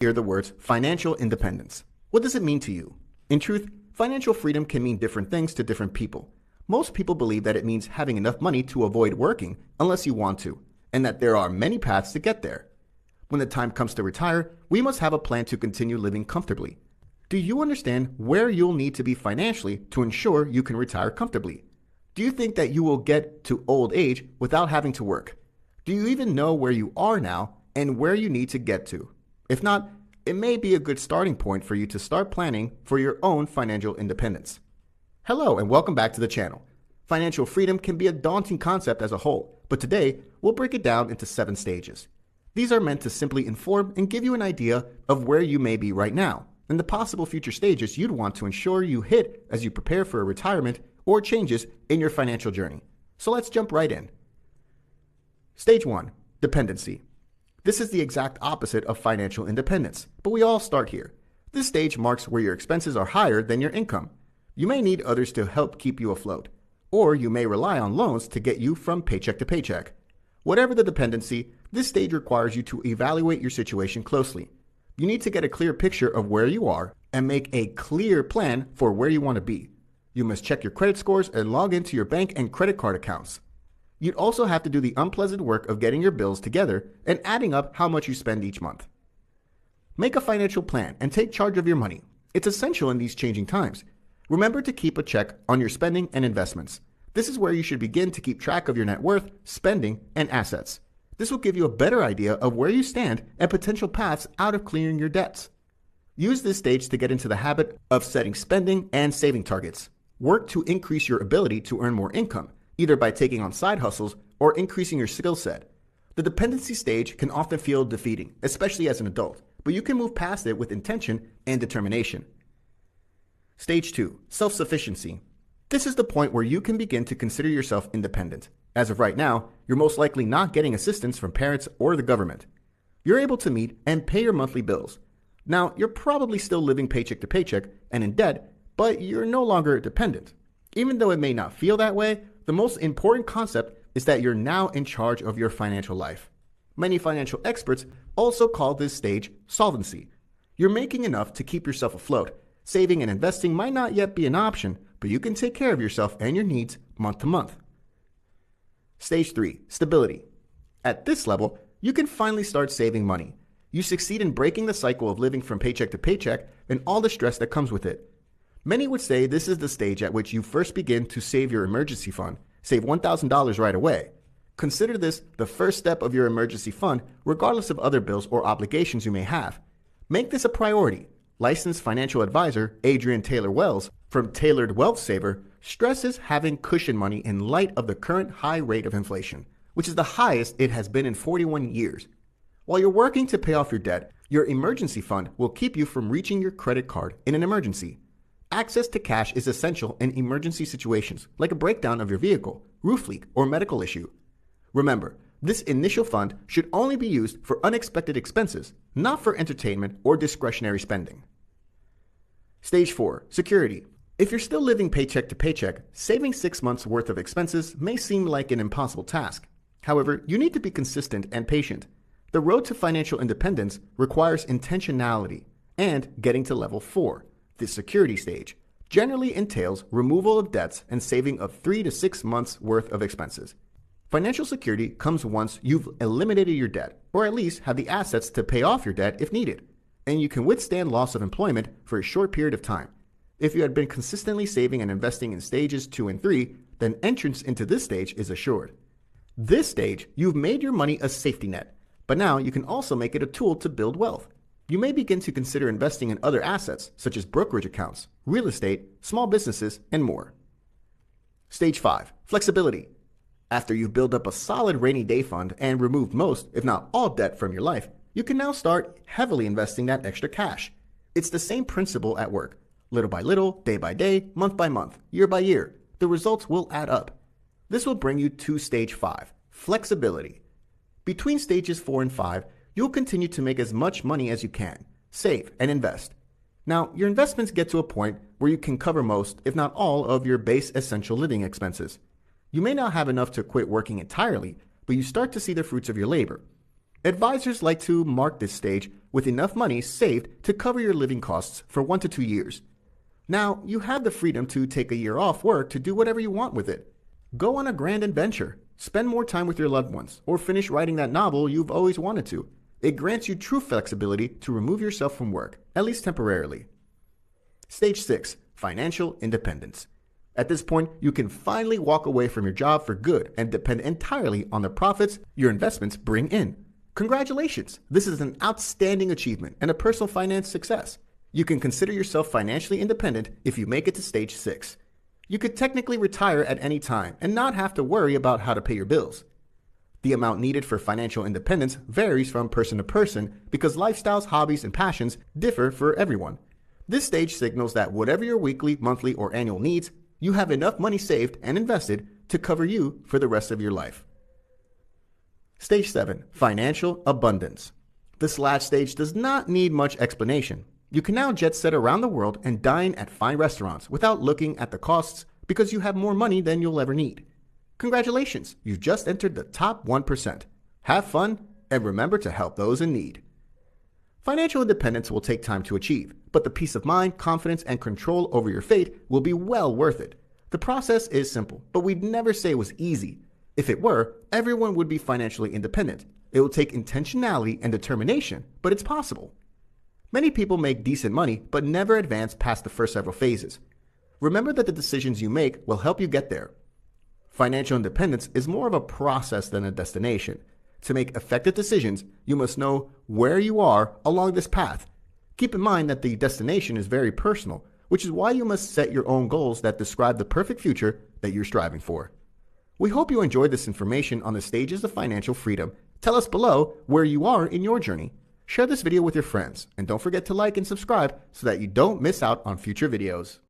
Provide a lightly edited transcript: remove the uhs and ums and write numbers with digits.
Hear the words financial independence. What does it mean to you? In truth, financial freedom can mean different things to different people. Most people believe that it means having enough money to avoid working unless you want to, and that there are many paths to get there. When the time comes to retire, we must have a plan to continue living comfortably. Do you understand where you'll need to be financially to ensure you can retire comfortably? Do you think that you will get to old age without having to work? Do you even know where you are now and where you need to get to? If not, it may be a good starting point for you to start planning for your own financial independence. Hello and welcome back to the channel. Financial freedom can be a daunting concept as a whole, but today we'll break it down into 7 stages. These are meant to simply inform and give you an idea of where you may be right now and the possible future stages you'd want to ensure you hit as you prepare for a retirement or changes in your financial journey. So let's jump right in. Stage 1, dependency. This is the exact opposite of financial independence, but we all start here. This stage marks where your expenses are higher than your income. You may need others to help keep you afloat, or you may rely on loans to get you from paycheck to paycheck. Whatever the dependency, this stage requires you to evaluate your situation closely. You need to get a clear picture of where you are and make a clear plan for where you want to be. You must check your credit scores and log into your bank and credit card accounts. You'd also have to do the unpleasant work of getting your bills together and adding up how much you spend each month. Make a financial plan and take charge of your money. It's essential in these changing times. Remember to keep a check on your spending and investments. This is where you should begin to keep track of your net worth, spending, and assets. This will give you a better idea of where you stand and potential paths out of clearing your debts. Use this stage to get into the habit of setting spending and saving targets. Work to increase your ability to earn more income, either by taking on side hustles or increasing your skill set. The dependency stage can often feel defeating, especially as an adult, but you can move past it with intention and determination. Stage 2, self-sufficiency. This is the point where you can begin to consider yourself independent. As of right now, you're most likely not getting assistance from parents or the government. You're able to meet and pay your monthly bills. Now, you're probably still living paycheck to paycheck and in debt, but you're no longer dependent. Even though it may not feel that way, the most important concept is that you're now in charge of your financial life. Many financial experts also call this stage solvency. You're making enough to keep yourself afloat. Saving and investing might not yet be an option, but you can take care of yourself and your needs month to month. Stage 3, stability. At this level, you can finally start saving money. You succeed in breaking the cycle of living from paycheck to paycheck and all the stress that comes with it. Many would say this is the stage at which you first begin to save your emergency fund. Save $1,000 right away. Consider this the first step of your emergency fund, regardless of other bills or obligations you may have. Make this a priority. Licensed financial advisor Adrian Taylor Wells from Tailored Wealth Saver stresses having cushion money in light of the current high rate of inflation, which is the highest it has been in 41 years. While you're working to pay off your debt, your emergency fund will keep you from reaching your credit card in an emergency. Access to cash is essential in emergency situations, like a breakdown of your vehicle, roof leak, or medical issue. Remember, this initial fund should only be used for unexpected expenses, not for entertainment or discretionary spending. Stage 4, security. If you're still living paycheck to paycheck, saving 6 months' worth of expenses may seem like an impossible task. However, you need to be consistent and patient. The road to financial independence requires intentionality and getting to level 4. The security stage generally entails removal of debts and saving of 3 to 6 months worth of expenses. Financial security comes once you've eliminated your debt, or at least have the assets to pay off your debt if needed, and you can withstand loss of employment for a short period of time. If you had been consistently saving and investing in stages 2 and 3, then entrance into this stage is assured. This stage, you've made your money a safety net, but now you can also make it a tool to build wealth. You may begin to consider investing in other assets, such as brokerage accounts, real estate, small businesses, and more. Stage 5, flexibility. After you've built up a solid rainy day fund and removed most, if not all, debt from your life, you can now start heavily investing that extra cash. It's the same principle at work. Little by little, day by day, month by month, year by year, the results will add up. This will bring you to stage 5, flexibility. Between stages 4 and 5, you'll continue to make as much money as you can, save, and invest. Now, your investments get to a point where you can cover most, if not all, of your base essential living expenses. You may not have enough to quit working entirely, but you start to see the fruits of your labor. Advisors like to mark this stage with enough money saved to cover your living costs for 1 to 2 years. Now, you have the freedom to take a year off work to do whatever you want with it. Go on a grand adventure, spend more time with your loved ones, or finish writing that novel you've always wanted to. It grants you true flexibility to remove yourself from work, at least temporarily. Stage 6, financial independence. At this point, you can finally walk away from your job for good and depend entirely on the profits your investments bring in. Congratulations! This is an outstanding achievement and a personal finance success. You can consider yourself financially independent if you make it to stage 6. You could technically retire at any time and not have to worry about how to pay your bills. The amount needed for financial independence varies from person to person because lifestyles, hobbies, and passions differ for everyone. This stage signals that whatever your weekly, monthly, or annual needs, you have enough money saved and invested to cover you for the rest of your life. Stage 7, financial abundance. This last stage does not need much explanation. You can now jet set around the world and dine at fine restaurants without looking at the costs because you have more money than you'll ever need. Congratulations, you've just entered the top 1%. Have fun and remember to help those in need. Financial independence will take time to achieve, but the peace of mind, confidence, and control over your fate will be well worth it. The process is simple, but we'd never say it was easy. If it were, everyone would be financially independent. It will take intentionality and determination, but it's possible. Many people make decent money, but never advance past the first several phases. Remember that the decisions you make will help you get there. Financial independence is more of a process than a destination. To make effective decisions, you must know where you are along this path. Keep in mind that the destination is very personal, which is why you must set your own goals that describe the perfect future that you're striving for. We hope you enjoyed this information on the stages of financial freedom. Tell us below where you are in your journey. Share this video with your friends, and don't forget to like and subscribe so that you don't miss out on future videos.